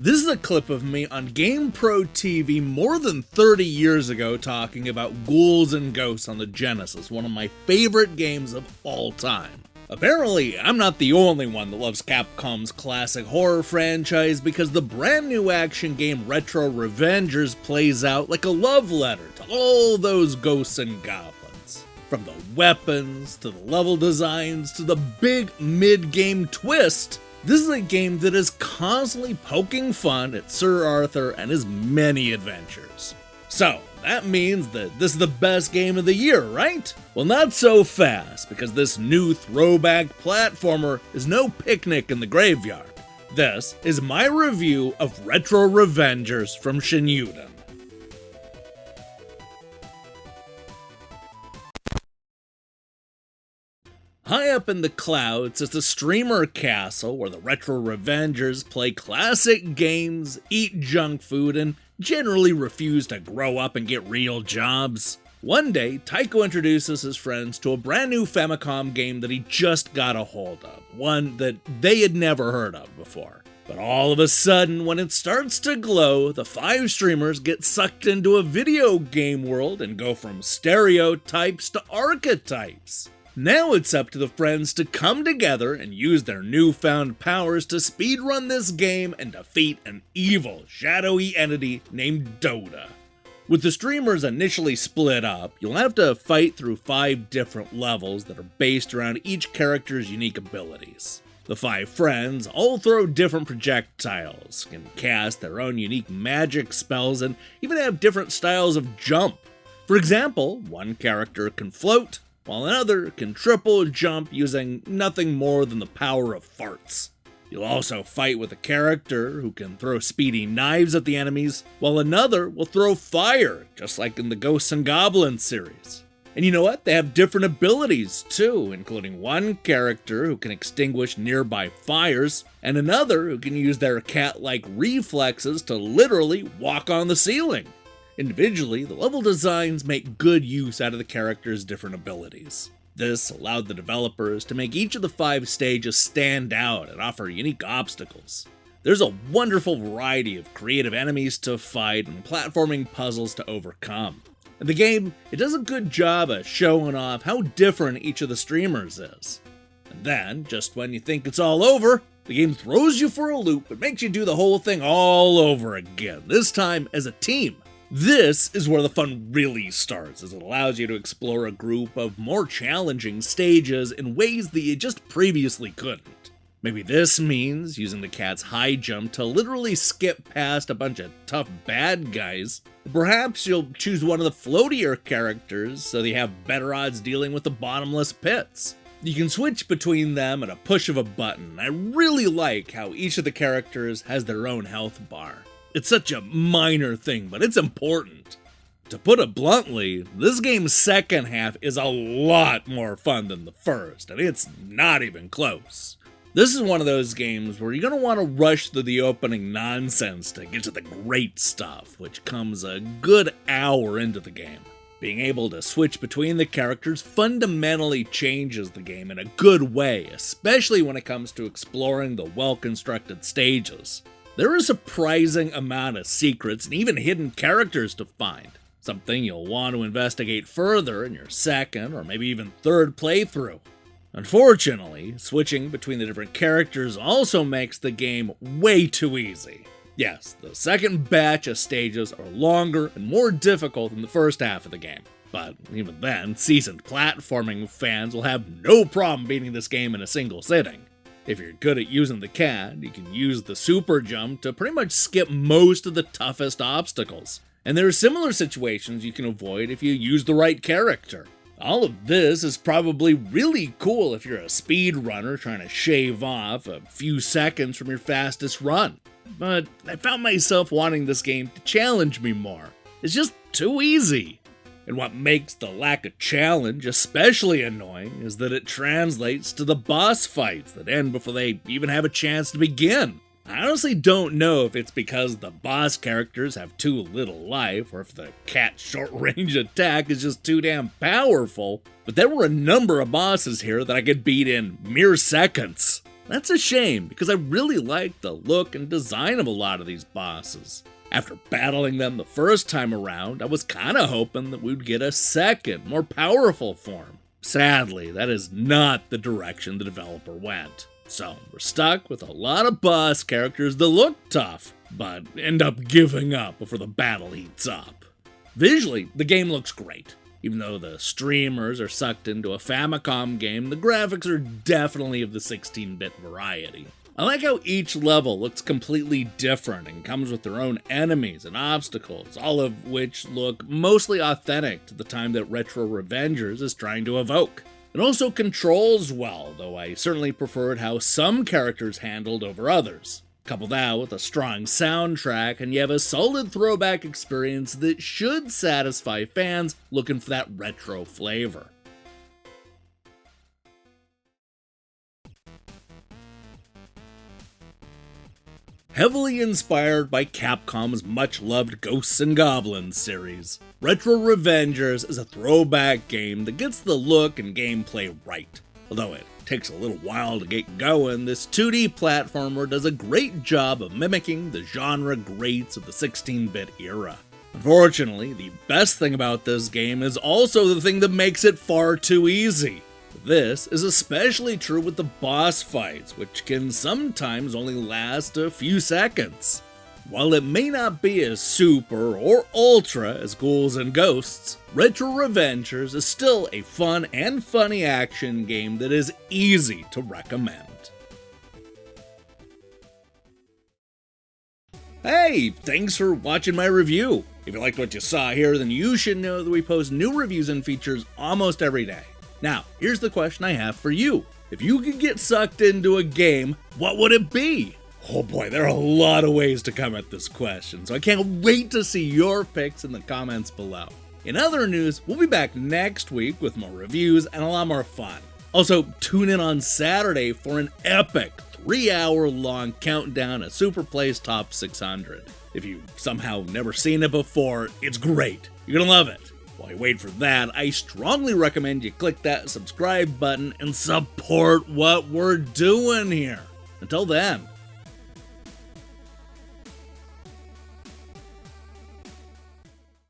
This is a clip of me on GamePro TV more than 30 years ago talking about Ghouls N Ghosts on the Genesis, one of my favorite games of all time. Apparently, I'm not the only one that loves Capcom's classic horror franchise because the brand new action game Retro Revengers plays out like a love letter to all those Ghosts and Goblins. From the weapons, to the level designs, to the big mid-game twist, this is a game that is constantly poking fun at Sir Arthur and his many adventures. So, that means that this is the best game of the year, right? Well, not so fast, because this new throwback platformer is no picnic in the graveyard. This is my review of Retro Revengers from Shinyuden. High up in the clouds is the streamer castle where the Retro Revengers play classic games, eat junk food, and generally refuse to grow up and get real jobs. One day, Taiko introduces his friends to a brand new Famicom game that he just got a hold of, one that they had never heard of before. But all of a sudden, when it starts to glow, the 5 streamers get sucked into a video game world and go from stereotypes to archetypes. Now it's up to the friends to come together and use their newfound powers to speedrun this game and defeat an evil, shadowy entity named Dota. With the streamers initially split up, you'll have to fight through 5 different levels that are based around each character's unique abilities. The 5 friends all throw different projectiles, can cast their own unique magic spells, and even have different styles of jump. For example, one character can float, while another can triple jump using nothing more than the power of farts. You'll also fight with a character who can throw speedy knives at the enemies, while another will throw fire, just like in the Ghosts N Goblins series. And you know what? They have different abilities too, including one character who can extinguish nearby fires, and another who can use their cat-like reflexes to literally walk on the ceiling. Individually, the level designs make good use out of the characters' different abilities. This allowed the developers to make each of the 5 stages stand out and offer unique obstacles. There's a wonderful variety of creative enemies to fight and platforming puzzles to overcome. And the game, it does a good job of showing off how different each of the streamers is. And then, just when you think it's all over, the game throws you for a loop and makes you do the whole thing all over again, this time as a team. This is where the fun really starts, as it allows you to explore a group of more challenging stages in ways that you just previously couldn't. Maybe this means using the cat's high jump to literally skip past a bunch of tough bad guys. Perhaps you'll choose one of the floatier characters so that you have better odds dealing with the bottomless pits. You can switch between them at a push of a button. I really like how each of the characters has their own health bar. It's such a minor thing, but it's important. To put it bluntly, this game's second half is a lot more fun than the first, and it's not even close. This is one of those games where you're going to want to rush through the opening nonsense to get to the great stuff, which comes a good hour into the game. Being able to switch between the characters fundamentally changes the game in a good way, especially when it comes to exploring the well-constructed stages. There is a surprising amount of secrets and even hidden characters to find, something you'll want to investigate further in your second or maybe even third playthrough. Unfortunately, switching between the different characters also makes the game way too easy. Yes, the second batch of stages are longer and more difficult than the first half of the game, but even then, seasoned platforming fans will have no problem beating this game in a single sitting. If you're good at using the cat, you can use the super jump to pretty much skip most of the toughest obstacles. And there are similar situations you can avoid if you use the right character. All of this is probably really cool if you're a speedrunner trying to shave off a few seconds from your fastest run. But I found myself wanting this game to challenge me more. It's just too easy. And what makes the lack of challenge especially annoying is that it translates to the boss fights that end before they even have a chance to begin. I honestly don't know if it's because the boss characters have too little life or if the cat's short-range attack is just too damn powerful, but there were a number of bosses here that I could beat in mere seconds. That's a shame, because I really like the look and design of a lot of these bosses. After battling them the first time around, I was kinda hoping that we'd get a second, more powerful form. Sadly, that is not the direction the developer went. So, we're stuck with a lot of boss characters that look tough, but end up giving up before the battle heats up. Visually, the game looks great. Even though the streamers are sucked into a Famicom game, the graphics are definitely of the 16-bit variety. I like how each level looks completely different and comes with their own enemies and obstacles, all of which look mostly authentic to the time that Retro Revengers is trying to evoke. It also controls well, though I certainly preferred how some characters handled over others. Couple that with a strong soundtrack, and you have a solid throwback experience that should satisfy fans looking for that retro flavor. Heavily inspired by Capcom's much-loved Ghosts N Goblins series, Retro Revengers is a throwback game that gets the look and gameplay right. Although it takes a little while to get going, this 2D platformer does a great job of mimicking the genre greats of the 16-bit era. Unfortunately, the best thing about this game is also the thing that makes it far too easy. This is especially true with the boss fights, which can sometimes only last a few seconds. While it may not be as super or ultra as Ghouls N Ghosts, Retro Revengers is still a fun and funny action game that is easy to recommend. Hey, thanks for watching my review. If you liked what you saw here, then you should know that we post new reviews and features almost every day. Now, here's the question I have for you. If you could get sucked into a game, what would it be? Oh boy, there are a lot of ways to come at this question, so I can't wait to see your picks in the comments below. In other news, we'll be back next week with more reviews and a lot more fun. Also, tune in on Saturday for an epic 3-hour-long countdown of Super Play's Top 600. If you've somehow never seen it before, it's great. You're gonna love it. While you wait for that, I strongly recommend you click that subscribe button and support what we're doing here. Until then,